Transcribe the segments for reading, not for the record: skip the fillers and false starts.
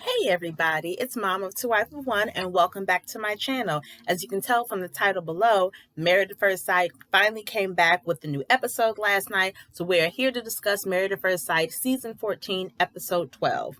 Hey everybody, it's Mom of Two Wife of One and welcome back to my channel. As you can tell from the title below, Married at First Sight finally came back with the new episode last night. So we are here to discuss Married at First Sight Season 14, Episode 12.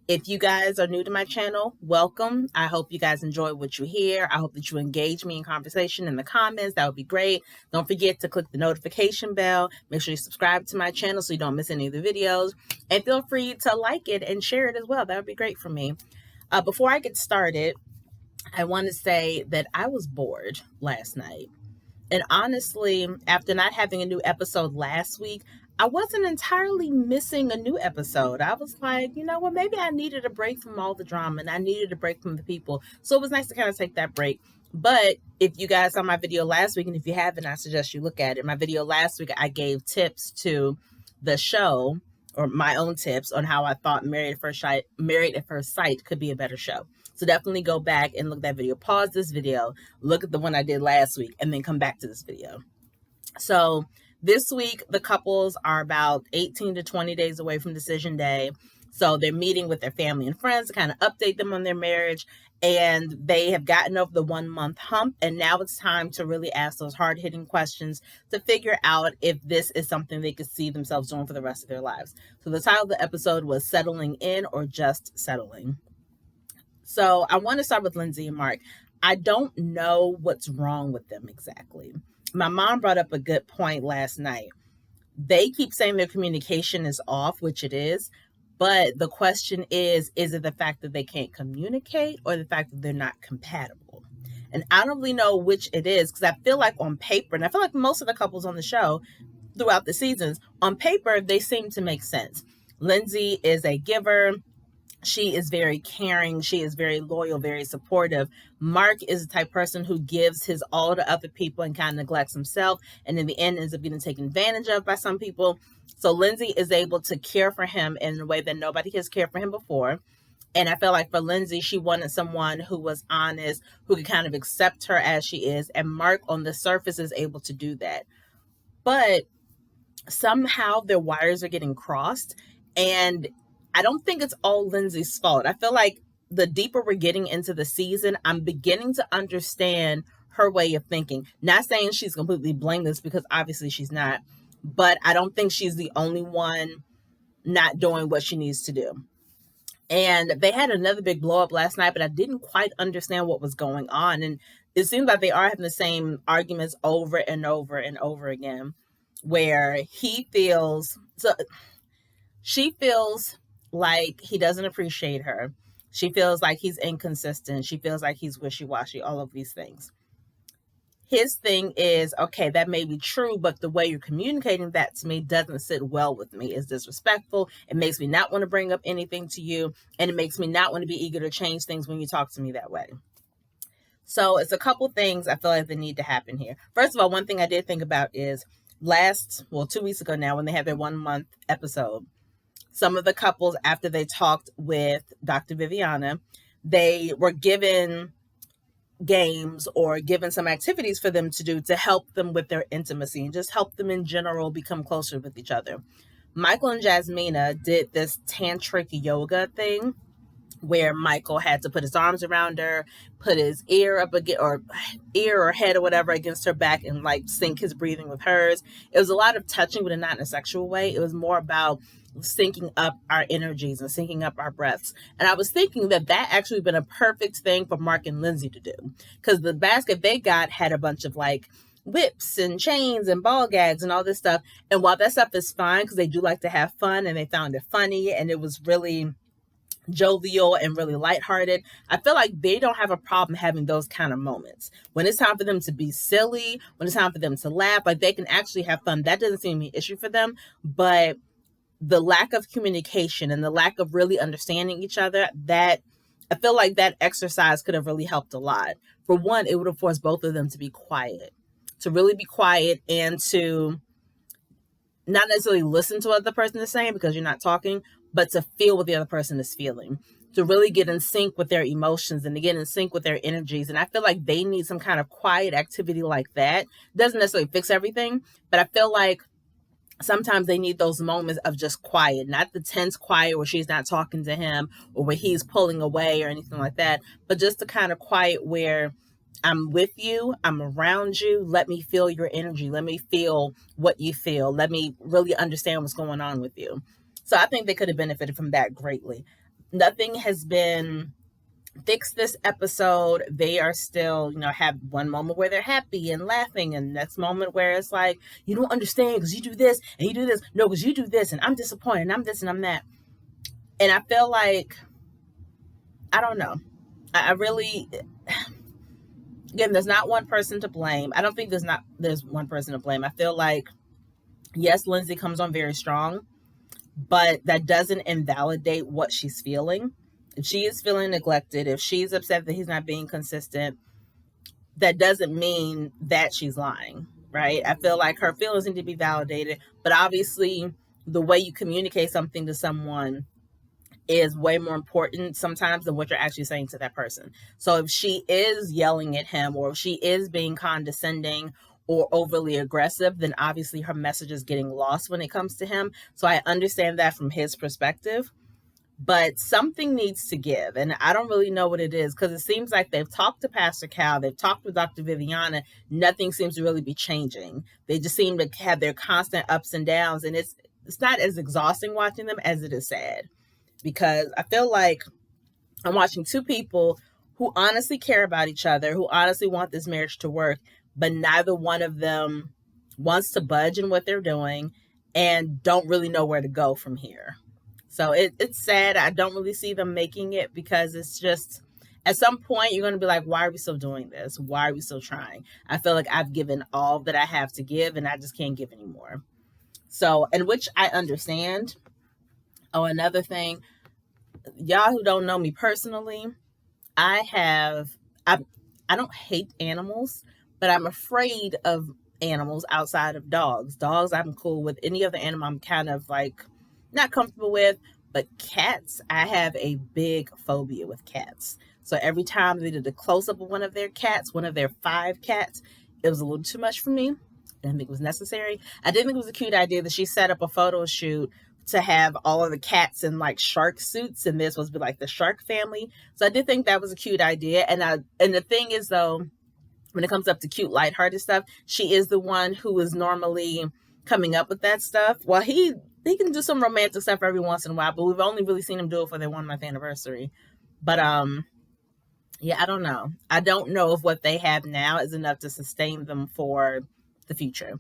If you guys are new to my channel, welcome. I hope you guys enjoy what you hear. I hope that you engage me in conversation in the comments. That would be great. Don't forget to click the notification bell. Make sure you subscribe to my channel so you don't miss any of the videos. And feel free to like it and share it as well. That would be great for me. Before I get started, I want to say that I was bored last night. And honestly, after not having a new episode last week, I wasn't entirely missing a new episode. I was like, you know what, maybe I needed a break from all the drama and I needed a break from the people. So it was nice to kind of take that break. But if you guys saw my video last week, and if you haven't, I suggest you look at it. My video last week, I gave tips to the show, or my own tips on how I thought Married at First Sight could be a better show. So definitely go back and look at that video. Pause this video, look at the one I did last week, and then come back to this video. So this week, the couples are about 18 to 20 days away from decision day. So they're meeting with their family and friends to kind of update them on their marriage. And they have gotten over the 1 month hump. And now it's time to really ask those hard hitting questions to figure out if this is something they could see themselves doing for the rest of their lives. So the title of the episode was Settling In or Just Settling. So I want to start with Lindsay and Mark. I don't know what's wrong with them exactly. My mom brought up a good point last night. They keep saying their communication is off, which it is. But the question is it the fact that they can't communicate or the fact that they're not compatible? And I don't really know which it is, because I feel like on paper, and I feel like most of the couples on the show throughout the seasons, on paper, they seem to make sense. Lindsay is a giver. She is very caring. She is very loyal, very supportive. Mark is the type of person who gives his all to other people and kind of neglects himself. And in the end, ends up getting taken advantage of by some people. So Lindsay is able to care for him in a way that nobody has cared for him before. And I feel like for Lindsay, she wanted someone who was honest, who could kind of accept her as she is. And Mark on the surface is able to do that. But somehow their wires are getting crossed. And I don't think it's all Lindsay's fault. I feel like the deeper we're getting into the season, I'm beginning to understand her way of thinking. Not saying she's completely blameless, because obviously she's not, but I don't think she's the only one not doing what she needs to do. And they had another big blow up last night, but I didn't quite understand what was going on. And it seems like they are having the same arguments over and over and over again, where she feels like he doesn't appreciate her. She feels like he's inconsistent. She feels like he's wishy-washy, all of these things. His thing is, okay, that may be true, but the way you're communicating that to me doesn't sit well with me. It's disrespectful. It makes me not want to bring up anything to you, and it makes me not want to be eager to change things when you talk to me that way. So it's a couple things I feel like they need to happen here. First of all, one thing I did think about is 2 weeks ago now, when they had their 1 month episode, some of the couples, after they talked with Dr. Viviana, they were given games or given some activities for them to do to help them with their intimacy and just help them in general become closer with each other. Michael and Jasmina did this tantric yoga thing where Michael had to put his arms around her, put his ear or head or whatever against her back, and like sync his breathing with hers. It was a lot of touching, but not in a sexual way. It was more about syncing up our energies and syncing up our breaths. And I was thinking that actually been a perfect thing for Mark and Lindsay to do, because the basket they got had a bunch of like whips and chains and ball gags and all this stuff. And while that stuff is fine, because they do like to have fun and they found it funny and it was really jovial and really lighthearted, I feel like they don't have a problem having those kind of moments. When it's time for them to be silly, when it's time for them to laugh, like they can actually have fun. That doesn't seem to be an issue for them. But the lack of communication and the lack of really understanding each other, that I feel like that exercise could have really helped a lot. For one, it would have forced both of them to be quiet, to really be quiet, and to not necessarily listen to what the person is saying because you're not talking, but to feel what the other person is feeling, to really get in sync with their emotions and to get in sync with their energies. And I feel like they need some kind of quiet activity like that. It doesn't necessarily fix everything, but I feel like sometimes they need those moments of just quiet, not the tense quiet where she's not talking to him or where he's pulling away or anything like that, but just the kind of quiet where I'm with you, I'm around you, let me feel your energy, let me feel what you feel, let me really understand what's going on with you. So I think they could have benefited from that greatly. Nothing has been fixed this episode. They are still, have one moment where they're happy and laughing, and next moment where it's like, you don't understand because you do this and you do this. No, because you do this, and I'm disappointed, and I'm this and I'm that. And I feel like, I don't know. I really, again, there's not one person to blame. I don't think there's one person to blame. I feel like, yes, Lindsay comes on very strong, but that doesn't invalidate what she's feeling. If she is feeling neglected, if she's upset that he's not being consistent, that doesn't mean that she's lying, right? I feel like her feelings need to be validated, but obviously the way you communicate something to someone is way more important sometimes than what you're actually saying to that person. So if she is yelling at him, or if she is being condescending or overly aggressive, then obviously her message is getting lost when it comes to him. So I understand that from his perspective, but something needs to give. And I don't really know what it is, because it seems like they've talked to Pastor Cal, they've talked with Dr. Viviana. Nothing seems to really be changing. They just seem to have their constant ups and downs. And it's not as exhausting watching them as it is sad, because I feel like I'm watching two people who honestly care about each other, who honestly want this marriage to work, but neither one of them wants to budge in what they're doing and don't really know where to go from here. So it's sad. I don't really see them making it, because it's just, at some point you're going to be like, why are we still doing this? Why are we still trying? I feel like I've given all that I have to give, and I just can't give anymore. So, and which I understand. Oh, another thing, y'all who don't know me personally, I don't hate animals, but I'm afraid of animals outside of dogs. Dogs, I'm cool with. Any other animal, I'm kind of like not comfortable with. But cats, I have a big phobia with cats. So every time they did a close up of one of their cats, one of their 5 cats, it was a little too much for me. I didn't think it was necessary. I did think it was a cute idea that she set up a photo shoot to have all of the cats in like shark suits, and this was like the shark family. So I did think that was a cute idea. And the thing is, though, when it comes up to cute, lighthearted stuff, she is the one who is normally coming up with that stuff. Well, he can do some romantic stuff every once in a while, but we've only really seen him do it for their 1-month anniversary. But yeah, I don't know. I don't know if what they have now is enough to sustain them for the future.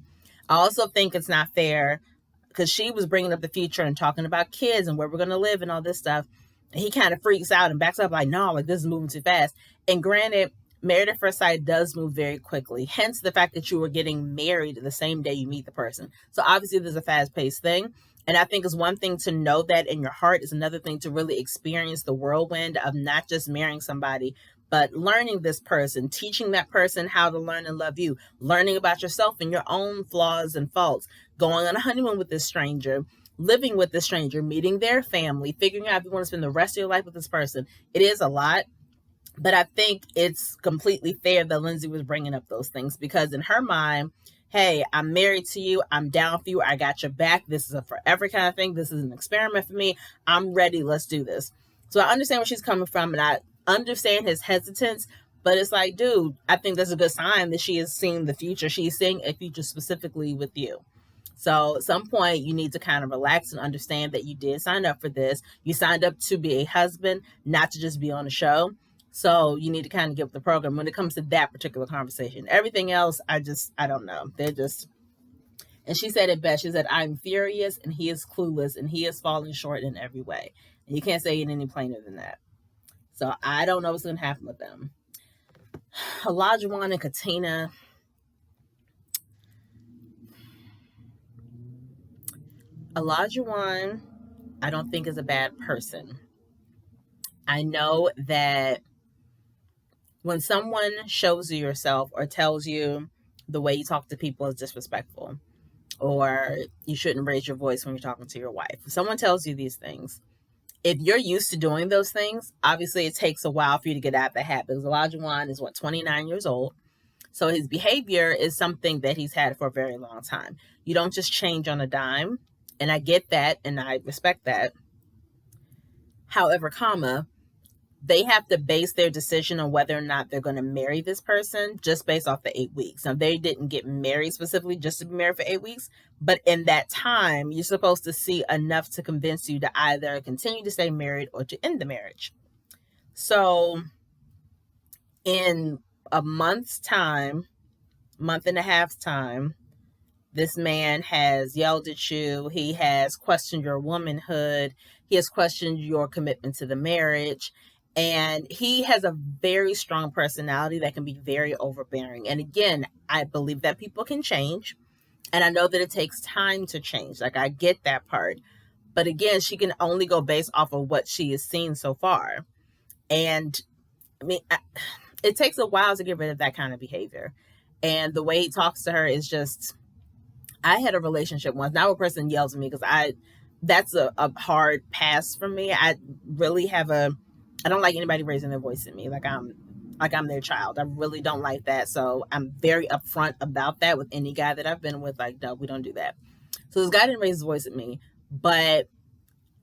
I also think it's not fair, because she was bringing up the future and talking about kids and where we're going to live and all this stuff. And he kind of freaks out and backs up like, no, like this is moving too fast. And granted, married at first sight does move very quickly. Hence the fact that you were getting married the same day you meet the person. So obviously there's a fast-paced thing. And I think it's one thing to know that in your heart, is another thing to really experience the whirlwind of not just marrying somebody, but learning this person, teaching that person how to learn and love you, learning about yourself and your own flaws and faults, going on a honeymoon with this stranger, living with this stranger, meeting their family, figuring out if you want to spend the rest of your life with this person. It is a lot. But I think it's completely fair that Lindsay was bringing up those things, because in her mind, hey, I'm married to you. I'm down for you. I got your back. This is a forever kind of thing. This is an experiment for me. I'm ready. Let's do this. So I understand where she's coming from, and I understand his hesitance, but it's like, dude, I think that's a good sign that she is seeing the future. She's seeing a future specifically with you. So at some point you need to kind of relax and understand that you did sign up for this. You signed up to be a husband, not to just be on a show. So you need to kind of get with the program when it comes to that particular conversation. Everything else, I don't know. And she said it best. She said, I'm furious and he is clueless and he is falling short in every way. And you can't say it any plainer than that. So I don't know what's going to happen with them. Olajuwon and Katina. Olajuwon, I don't think is a bad person. I know that when someone shows you yourself or tells you the way you talk to people is disrespectful, or you shouldn't raise your voice when you're talking to your wife, if someone tells you these things, if you're used to doing those things, obviously it takes a while for you to get out of the habit. Because Olajuwon is 29 years old. So his behavior is something that he's had for a very long time. You don't just change on a dime. And I get that and I respect that. However, they have to base their decision on whether or not they're going to marry this person just based off the 8 weeks. Now, they didn't get married specifically just to be married for 8 weeks, but in that time, you're supposed to see enough to convince you to either continue to stay married or to end the marriage. So in a month and a half's time, this man has yelled at you. He has questioned your womanhood. He has questioned your commitment to the marriage. And he has a very strong personality that can be very overbearing. And again, I believe that people can change. And I know that it takes time to change. Like, I get that part. But again, she can only go based off of what she has seen so far. And I mean, it takes a while to get rid of that kind of behavior. And the way he talks to her is just, I had a relationship once. Now a person yells at me because that's a hard pass for me. I really I don't like anybody raising their voice at me like I'm their child. I really don't like that. So I'm very upfront about that with any guy that I've been with. Like, no, we don't do that. So this guy didn't raise his voice at me, but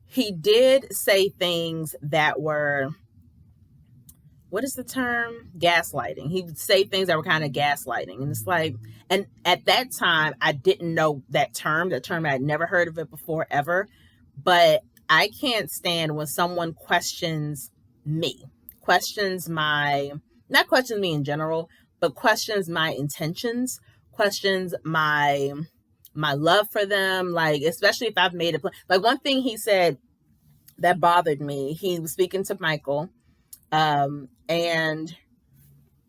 he did say things that were, what is the term? Gaslighting. He would say things that were kind of gaslighting. And it's like, and at that time, I didn't know that term. That term, I had never heard of it before, ever. But I can't stand when someone questions me, not questions me in general, but questions my intentions, questions my love for them. Like, especially if I've made a plan. Like, one thing he said that bothered me, he was speaking to Michael, and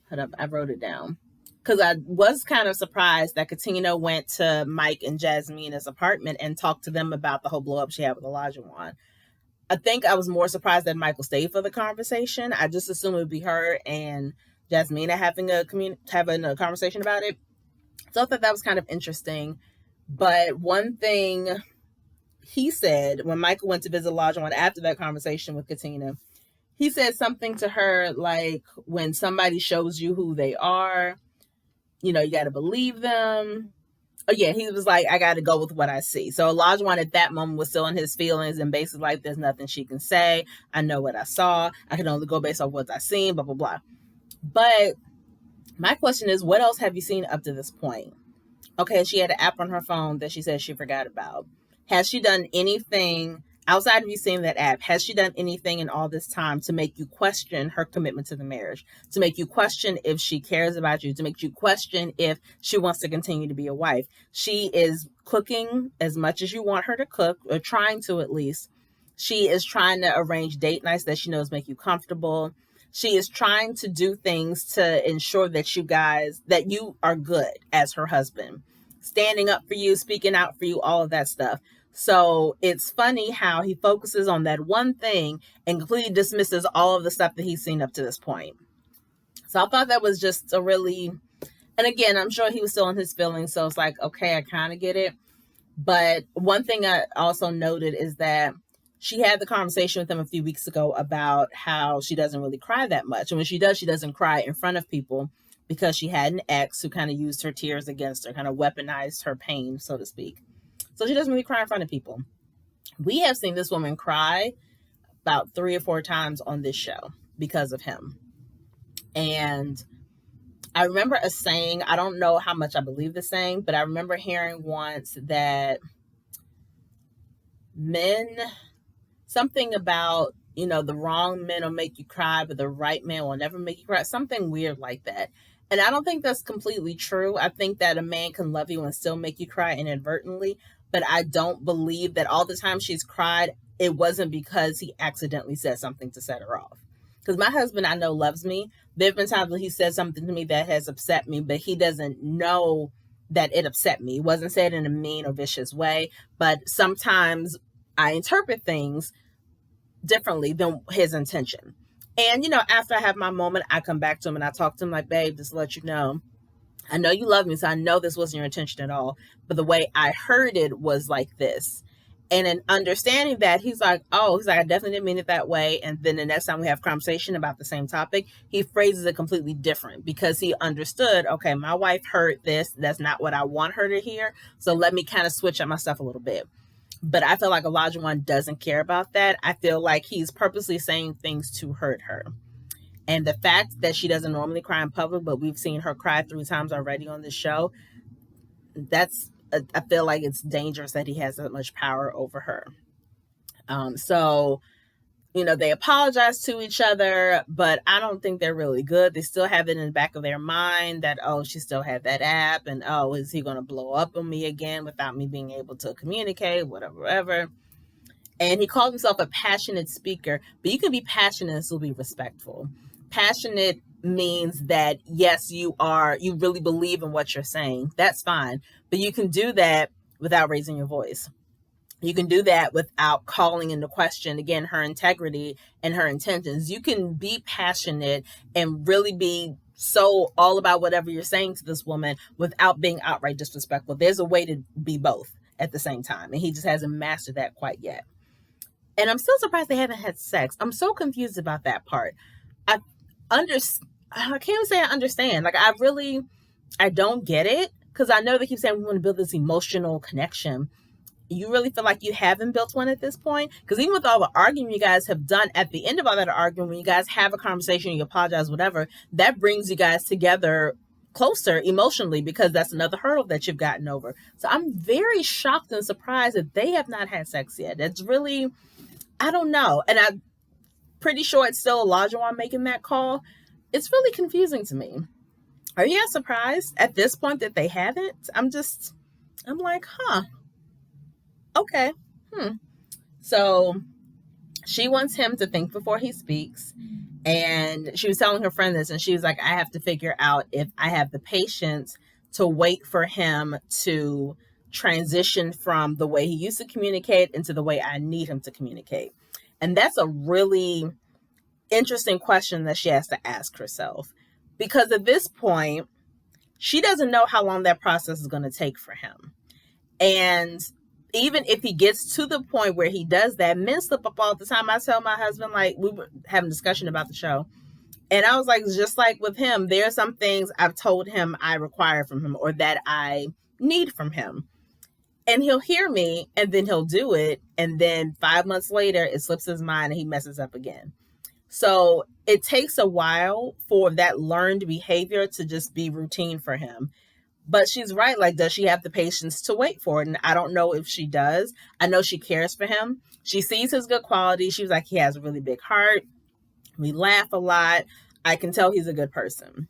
hold up, I wrote it down because I was kind of surprised that Katina went to Mike and Jasmina's apartment and talked to them about the whole blow up she had with Olajuwon. I think I was more surprised that Michael stayed for the conversation. I just assumed it would be her and Jasmina having a conversation about it. So I thought that was kind of interesting. But one thing he said when Michael went to visit Olajuwon after that conversation with Katina, he said something to her like, when somebody shows you who they are, you got to believe them. Oh yeah, he was like, I got to go with what I see. So Olajuwon at that moment was still in his feelings and basically like, there's nothing she can say. I know what I saw. I can only go based off what I seen, blah, blah, blah. But my question is, what else have you seen up to this point? Okay, she had an app on her phone that she said she forgot about. Has she done anything outside of you seeing that app? Has she done anything in all this time to make you question her commitment to the marriage, to make you question if she cares about you, to make you question if she wants to continue to be a wife? She is cooking as much as you want her to cook, or trying to at least. She is trying to arrange date nights that she knows make you comfortable. She is trying to do things to ensure that you are good as her husband, standing up for you, speaking out for you, all of that stuff. So it's funny how he focuses on that one thing and completely dismisses all of the stuff that he's seen up to this point. So I thought that was just and again, I'm sure he was still in his feelings. So it's like, okay, I kind of get it. But one thing I also noted is that she had the conversation with him a few weeks ago about how she doesn't really cry that much. And when she does, she doesn't cry in front of people because she had an ex who kind of used her tears against her, kind of weaponized her pain, so to speak. So she doesn't really cry in front of people. We have seen this woman cry about 3 or 4 times on this show because of him. And I remember a saying, I don't know how much I believe the saying, but I remember hearing once that something about, the wrong men will make you cry, but the right man will never make you cry. Something weird like that. And I don't think that's completely true. I think that a man can love you and still make you cry inadvertently. But I don't believe that all the time she's cried, it wasn't because he accidentally said something to set her off. Because my husband, I know, loves me. There have been times when he said something to me that has upset me, but he doesn't know that it upset me. It wasn't said in a mean or vicious way. But sometimes I interpret things differently than his intention. And, after I have my moment, I come back to him and I talk to him like, babe, just to let you know, I know you love me, so I know this wasn't your intention at all. But the way I heard it was like this. And in understanding that, he's like, I definitely didn't mean it that way. And then the next time we have a conversation about the same topic, he phrases it completely different because he understood, okay, my wife heard this. That's not what I want her to hear. So let me kind of switch up my stuff a little bit. But I feel like Elijah One doesn't care about that. I feel like he's purposely saying things to hurt her. And the fact that she doesn't normally cry in public, but we've seen her cry 3 times already on this show, I feel like it's dangerous that he has that much power over her. So, they apologize to each other, but I don't think they're really good. They still have it in the back of their mind that, she still had that app, and is he going to blow up on me again without me being able to communicate, whatever. And he called himself a passionate speaker, but you can be passionate and still be respectful. Passionate means that, yes, you really believe in what you're saying. That's fine. But you can do that without raising your voice. You can do that without calling into question, again, her integrity and her intentions. You can be passionate and really be so all about whatever you're saying to this woman without being outright disrespectful. There's a way to be both at the same time. And he just hasn't mastered that quite yet. And I'm still surprised they haven't had sex. I'm so confused about that part. I can't even say I understand. Like, I don't get it, because I know they keep saying we want to build this emotional connection. You really feel like you haven't built one at this point? Because even with all the arguing you guys have done, at the end of all that arguing, when you guys have a conversation, you apologize, whatever, that brings you guys together closer emotionally, because that's another hurdle that you've gotten over. So I'm very shocked and surprised that they have not had sex yet. That's really, I don't know. And I'm pretty sure it's still Elijah One making that call. It's really confusing to me. Are you guys surprised at this point that they haven't? I'm like, okay. So she wants him to think before he speaks. And she was telling her friend this, and she was like, I have to figure out if I have the patience to wait for him to transition from the way he used to communicate into the way I need him to communicate. And that's a really interesting question that she has to ask herself, because at this point, she doesn't know how long that process is going to take for him. And even if he gets to the point where he does that, men slip up all the time. I tell my husband, like, we were having a discussion about the show, and I was like, just like with him, there are some things I've told him I require from him or that I need from him. And he'll hear me, and then he'll do it. And then 5 months later, it slips his mind and he messes up again. So it takes a while for that learned behavior to just be routine for him. But she's right. Like, does she have the patience to wait for it? And I don't know if she does. I know she cares for him. She sees his good qualities. She was like, he has a really big heart. We laugh a lot. I can tell he's a good person.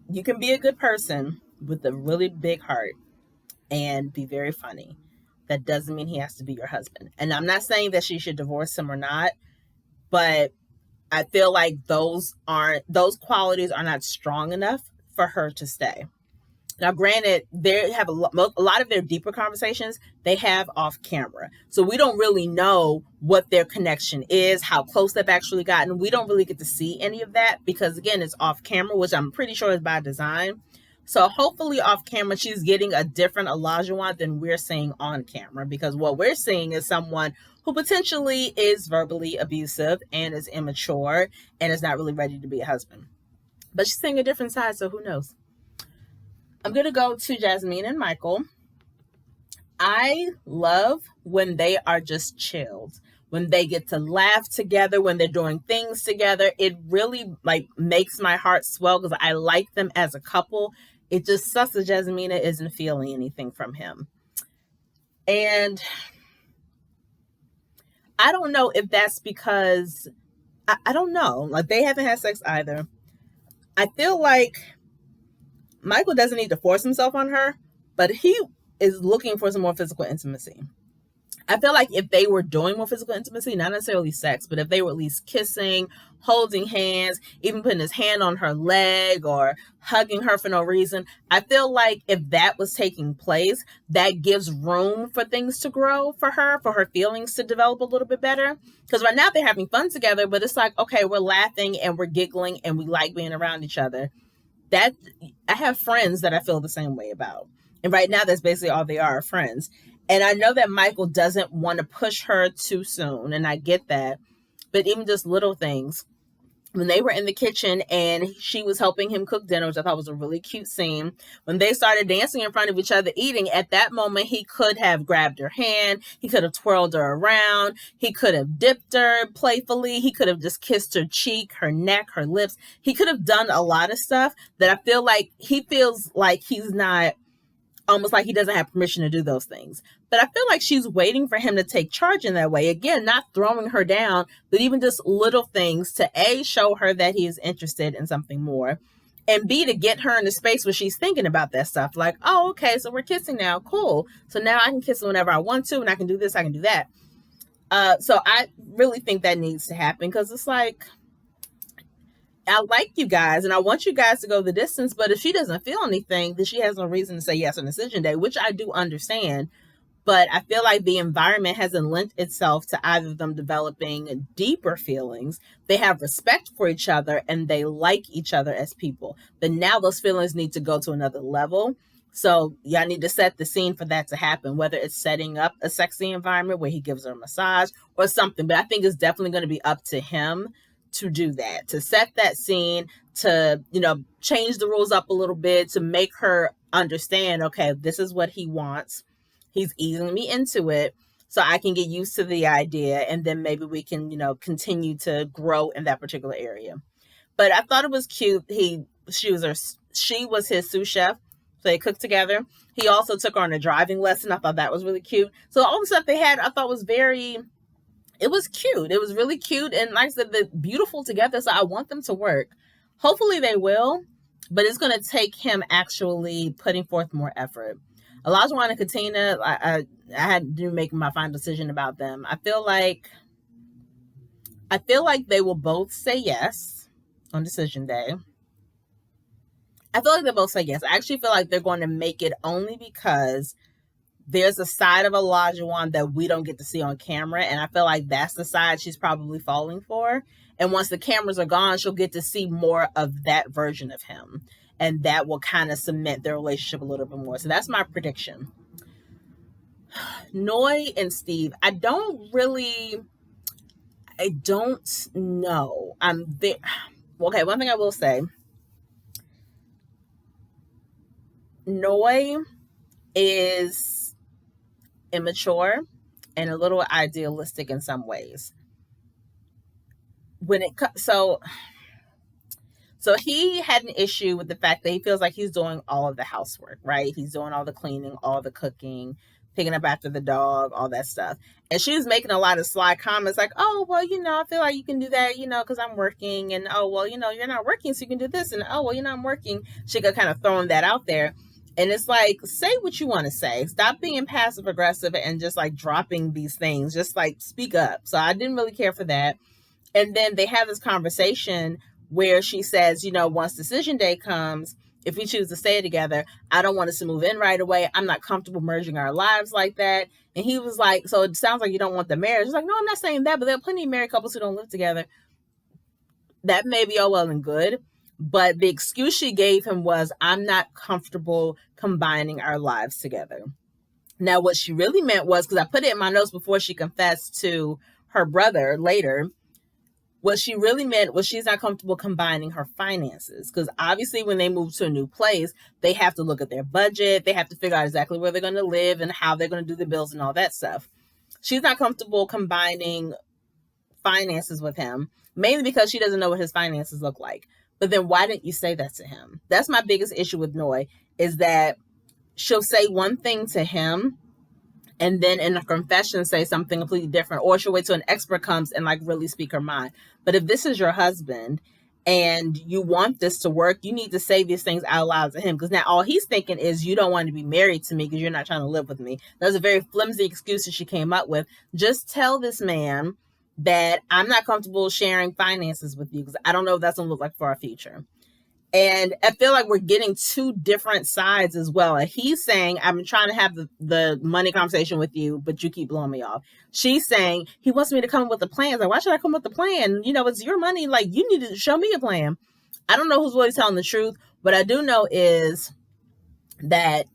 You can be a good person with a really big heart and be very funny. That doesn't mean he has to be your husband. And I'm not saying that she should divorce him or not, but I feel like those qualities are not strong enough for her to stay. Now, granted, they have a lot of their deeper conversations they have off camera. So we don't really know what their connection is, how close they've actually gotten. We don't really get to see any of that because, again, it's off camera, which I'm pretty sure is by design. So hopefully off camera, she's getting a different Elijah One than we're seeing on camera, because what we're seeing is someone who potentially is verbally abusive and is immature and is not really ready to be a husband. But she's seeing a different side, so who knows? I'm going to go to Jasmine and Michael. I love when they are just chilled, when they get to laugh together, when they're doing things together. It really makes my heart swell because I like them as a couple. It just sucks that Jasmine isn't feeling anything from him. And I don't know if that's because, I don't know. Like, they haven't had sex either. I feel like Michael doesn't need to force himself on her, but he is looking for some more physical intimacy. I feel like if they were doing more physical intimacy, not necessarily sex, but if they were at least kissing, holding hands, even putting his hand on her leg or hugging her for no reason, I feel like if that was taking place, that gives room for things to grow for her feelings to develop a little bit better. Because right now they're having fun together, but it's like, okay, we're laughing and we're giggling and we like being around each other. That I have friends that I feel the same way about. And right now, that's basically all they are, friends. And I know that Michael doesn't want to push her too soon, and I get that. But even just little things, when they were in the kitchen and she was helping him cook dinner, which I thought was a really cute scene, when they started dancing in front of each other eating, at that moment, he could have grabbed her hand. He could have twirled her around. He could have dipped her playfully. He could have just kissed her cheek, her neck, her lips. He could have done a lot of stuff that I feel like he feels like he's not, almost like he doesn't have permission to do those things. But I feel like she's waiting for him to take charge in that way. Again, not throwing her down, but even just little things to A, show her that he is interested in something more, and B, to get her in the space where she's thinking about that stuff. Like, oh, okay, so we're kissing now. Cool. So now I can kiss him whenever I want to, and I can do this, I can do that. So I really think that needs to happen, because it's like, I like you guys and I want you guys to go the distance, but if she doesn't feel anything, then she has no reason to say yes on decision day, which I do understand. But I feel like the environment hasn't lent itself to either of them developing deeper feelings. They have respect for each other and they like each other as people. But now those feelings need to go to another level. So y'all need to set the scene for that to happen, whether it's setting up a sexy environment where he gives her a massage or something. But I think it's definitely going to be up to him to do that, to set that scene, to, change the rules up a little bit, to make her understand, okay, this is what he wants. He's easing me into it so I can get used to the idea. And then maybe we can, continue to grow in that particular area. But I thought it was cute. She was his sous chef. So they cooked together. He also took her on a driving lesson. I thought that was really cute. So all the stuff they had, I thought was it was cute. It was really cute. And like I said, they're beautiful together. So I want them to work. Hopefully they will, but it's going to take him actually putting forth more effort. Olajuwon and Katina, I had to make my final decision about them. I feel like they will both say yes on decision day. I feel like they both say yes. I actually feel like they're going to make it only because there's a side of Olajuwon that we don't get to see on camera. And I feel like that's the side she's probably falling for. And once the cameras are gone, she'll get to see more of that version of him. And that will kind of cement their relationship a little bit more. So that's my prediction. Noi and Steve, I don't know. Okay, one thing I will say. Noi is immature and a little idealistic in some ways. So he had an issue with the fact that he feels like he's doing all of the housework, right? He's doing all the cleaning, all the cooking, picking up after the dog, all that stuff. And she was making a lot of sly comments like, oh, well, I feel like you can do that, because I'm working. And, oh, well, you're not working, so you can do this. And, oh, well, I'm working. She got kind of throwing that out there. And it's like, say what you want to say. Stop being passive aggressive and just like dropping these things. Just like speak up. So I didn't really care for that. And then they have this conversation where she says, once decision day comes, if we choose to stay together, I don't want us to move in right away. I'm not comfortable merging our lives like that. And he was like, so it sounds like you don't want the marriage. It's like, no, I'm not saying that, but there are plenty of married couples who don't live together. That may be all well and good. But the excuse she gave him was, I'm not comfortable combining our lives together. Now, what she really meant was, because I put it in my notes before she confessed to her brother later, what she really meant was she's not comfortable combining her finances. Because obviously when they move to a new place, they have to look at their budget. They have to figure out exactly where they're going to live and how they're going to do the bills and all that stuff. She's not comfortable combining finances with him, mainly because she doesn't know what his finances look like. But then why didn't you say that to him? That's my biggest issue with Noi, is that she'll say one thing to him and then in a confession say something completely different, or she'll wait till an expert comes and like really speak her mind. But if this is your husband and you want this to work, you need to say these things out loud to him, because now all he's thinking is you don't want to be married to me because you're not trying to live with me. That was a very flimsy excuse that she came up with. Just tell this man that I'm not comfortable sharing finances with you because I don't know what that's going to look like for our future. And I feel like we're getting two different sides as well. And he's saying, I'm trying to have the money conversation with you, but you keep blowing me off. She's saying, he wants me to come up with a plan. Like, why should I come up with a plan? It's your money. Like, you need to show me a plan. I don't know who's really telling the truth. What I do know is that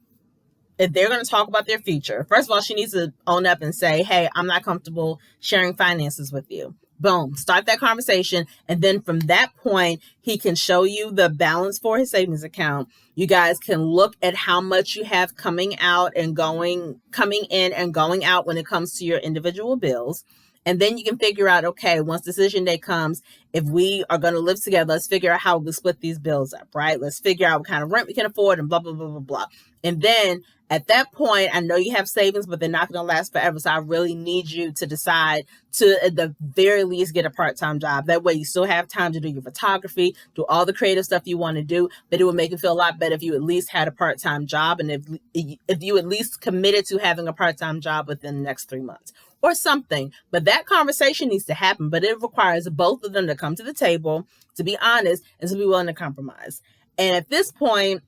if they're going to talk about their future, first of all, she needs to own up and say, hey, I'm not comfortable sharing finances with you. Boom, start that conversation. And then from that point, he can show you the balance for his savings account. You guys can look at how much you have coming in and going out when it comes to your individual bills. And then you can figure out, okay, once decision day comes, if we are going to live together, let's figure out how we split these bills up, right? Let's figure out what kind of rent we can afford and blah, blah, blah, blah, blah. And then at that point, I know you have savings, but they're not going to last forever. So I really need you to decide to, at the very least, get a part-time job. That way you still have time to do your photography, do all the creative stuff you want to do, but it would make it feel a lot better if you at least had a part-time job. And if you at least committed to having a part-time job within the next 3 months or something. But that conversation needs to happen, but it requires both of them to come to the table, to be honest, and to be willing to compromise. And at this point,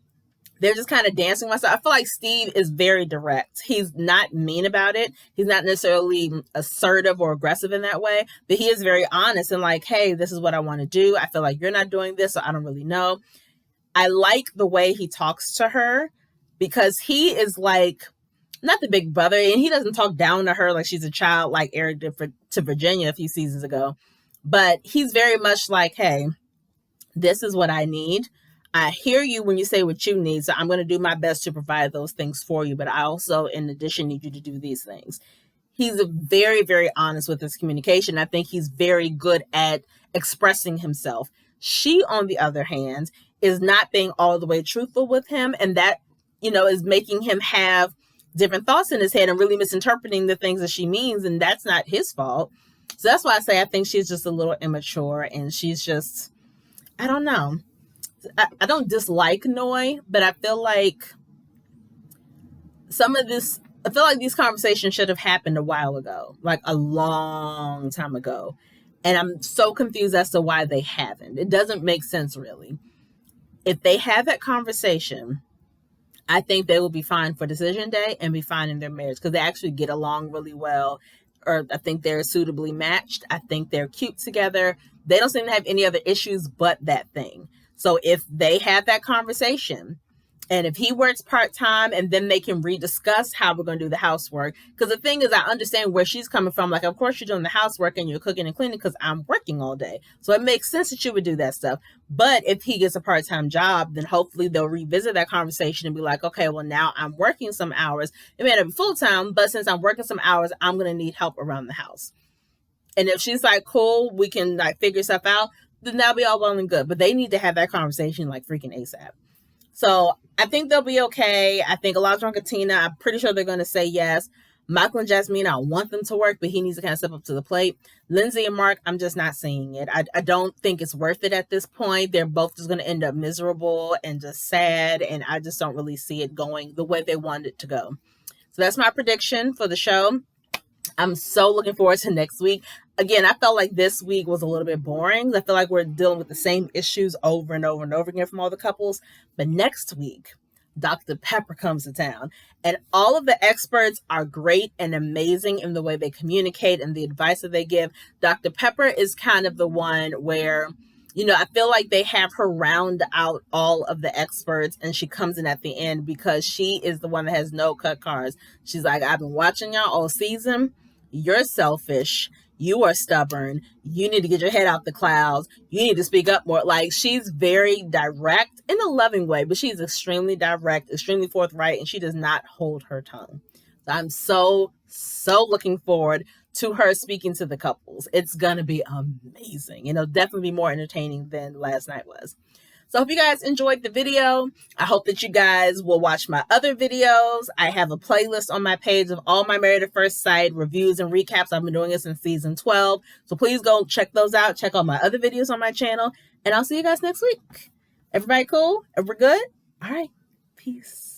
they're just kind of dancing myself. I feel like Steve is very direct. He's not mean about it. He's not necessarily assertive or aggressive in that way, but he is very honest and like, hey, this is what I want to do. I feel like you're not doing this, so I don't really know. I like the way he talks to her because he is like, not the big brother, and he doesn't talk down to her like she's a child like Eric did to Virginia a few seasons ago. But he's very much like, hey, this is what I need. I hear you when you say what you need, so I'm going to do my best to provide those things for you. But I also, in addition, need you to do these things. He's very, very honest with his communication. I think he's very good at expressing himself. She, on the other hand, is not being all the way truthful with him. And that, is making him have different thoughts in his head and really misinterpreting the things that she means. And that's not his fault. So that's why I say I think she's just a little immature and she's just, I don't know. I don't dislike Noi, but I feel like these conversations should have happened a while ago, like a long time ago. And I'm so confused as to why they haven't. It doesn't make sense, really. If they have that conversation, I think they will be fine for decision day and be fine in their marriage because they actually get along really well. Or I think they're suitably matched. I think they're cute together. They don't seem to have any other issues but that thing. So if they have that conversation and if he works part-time and then they can rediscuss how we're going to do the housework. Because the thing is, I understand where she's coming from. Like, of course, you're doing the housework and you're cooking and cleaning because I'm working all day. So it makes sense that you would do that stuff. But if he gets a part-time job, then hopefully they'll revisit that conversation and be like, okay, well, now I'm working some hours. It may not be full-time, but since I'm working some hours, I'm going to need help around the house. And if she's like, cool, we can like figure stuff out, then that'll be all well and good. But they need to have that conversation like freaking ASAP. So I think they'll be okay. I think Elijah and Katina, I'm pretty sure they're going to say yes. Michael and Jasmine, I want them to work, but he needs to kind of step up to the plate. Lindsay and Mark, I'm just not seeing it. I don't think it's worth it at this point. They're both just going to end up miserable and just sad. And I just don't really see it going the way they want it to go. So that's my prediction for the show. I'm so looking forward to next week. Again, I felt like this week was a little bit boring. I feel like we're dealing with the same issues over and over and over again from all the couples. But next week, Dr. Pepper comes to town. And all of the experts are great and amazing in the way they communicate and the advice that they give. Dr. Pepper is kind of the one where, I feel like they have her round out all of the experts and she comes in at the end because she is the one that has no cut cards. She's like, I've been watching y'all all season. You're selfish. You are stubborn. You need to get your head out the clouds. You need to speak up more. Like, she's very direct in a loving way, but she's extremely direct, extremely forthright, and she does not hold her tongue. So I'm so looking forward to her speaking to the couples. It's going to be amazing. It'll definitely be more entertaining than last night was. So I hope you guys enjoyed the video. I hope that you guys will watch my other videos. I have a playlist on my page of all my Married at First Sight reviews and recaps. I've been doing this in season 12. So please go check those out. Check out my other videos on my channel. And I'll see you guys next week. Everybody cool? Everybody good? All right. Peace.